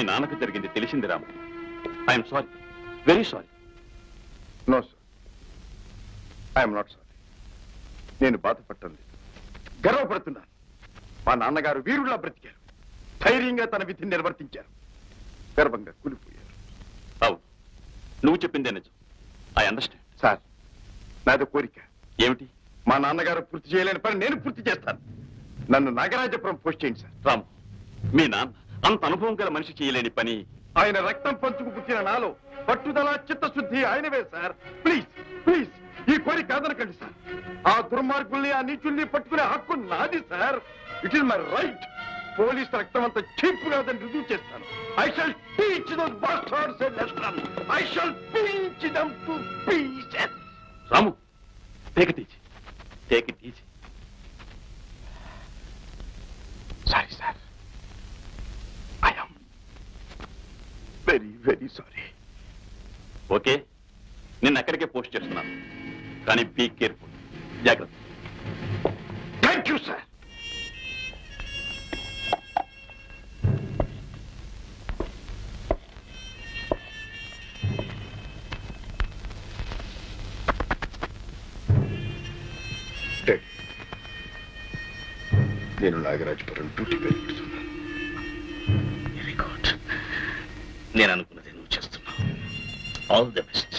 నాన్నకు జరిగింది తెలిసింది Ramu. I'm sorry, very sorry. No sir, I'm not sorry. నేను బాధపడటం లేదు, గర్వపడుతున్నాను. మా నాన్నగారు వీరుల్లా బ్రతికారు, ధైర్యంగా తన విధిని నిర్వర్తించారు, గర్వంగా కూలిపోయారు. అవును, నువ్వు చెప్పిందే నిజం. I understand. సార్, నాది కోరిక. ఏమిటి? మా నాన్నగారు పూర్తి చేయలేని పని నేను పూర్తి చేస్తాను. నన్ను నాగరాజపురం పోస్ట్ చేయండి సార్. రాము, మీ నాన్న అంత అనుభవం గల మనిషి చేయలేని పని. ఆయన రక్తం పంచుకు పుట్టిన నాలో పట్టుదల, చిత్తశుద్ధి ఆయనవే సార్. ప్లీజ్ ప్లీజ్, ఈ కోరిక కాదనకండి సార్. ఆ దుర్మార్గుల్ని, ఆ నీచుల్ని పట్టుకునే హక్కు నాది sir. It is my right. Police రక్తం అంత చీప్ కాదని రుజువు చేస్తాను. I shall teach those bastards a lesson. I shall teach them to pieces. Ramu, take it easy, take it easy. Sorry sir, I am very very sorry. Okay, నిన్న అక్కడికే post చేస్తున్నాను, కానీ be careful, జాగ్రత్త. Thank you sir. నేను Nagarajapuram duty పెడుతున్నాను. Very good. నేను అనుకున్నది నువ్వు చేస్తున్నావు. All the best.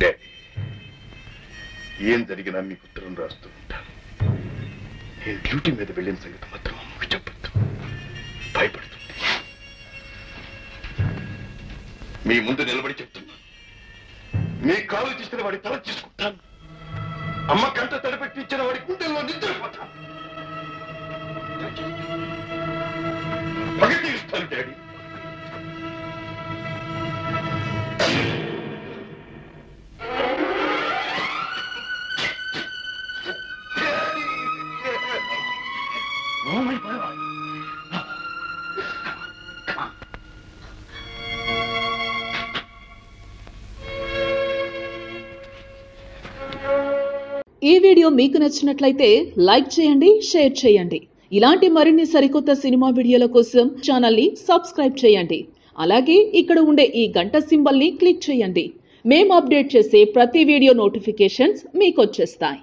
డాడీ, ఏం జరిగినా మీకు ఉత్తరం రాస్తూ ఉంటాను. నేను డ్యూటీ మీద వెళ్ళిన సంగతి మాత్రం అమ్మకు చెప్పద్దు, భయపడుతుంది. మీ ముందు నిలబడి చెప్తున్నాను, మీ కాలు తీసిన వాడి తల తీసుకుంటాను, అమ్మ కంట తడిపెట్టి ఇచ్చిన వాడి గుండెల్లో నిద్రపోతాను. పగ తీరుస్తాను డాడీ. ఈ వీడియో మీకు నచ్చినట్లయితే లైక్ చేయండి, షేర్ చేయండి. ఇలాంటి మరిన్ని సరికొత్త సినిమా వీడియోల కోసం ఛానల్ని సబ్స్క్రైబ్ చేయండి. అలాగే ఇక్కడ ఉండే ఈ గంట సింబల్ని క్లిక్ చేయండి. మేము అప్డేట్ చేసే ప్రతి వీడియో నోటిఫికేషన్స్ మీకు వచ్చేస్తాయి.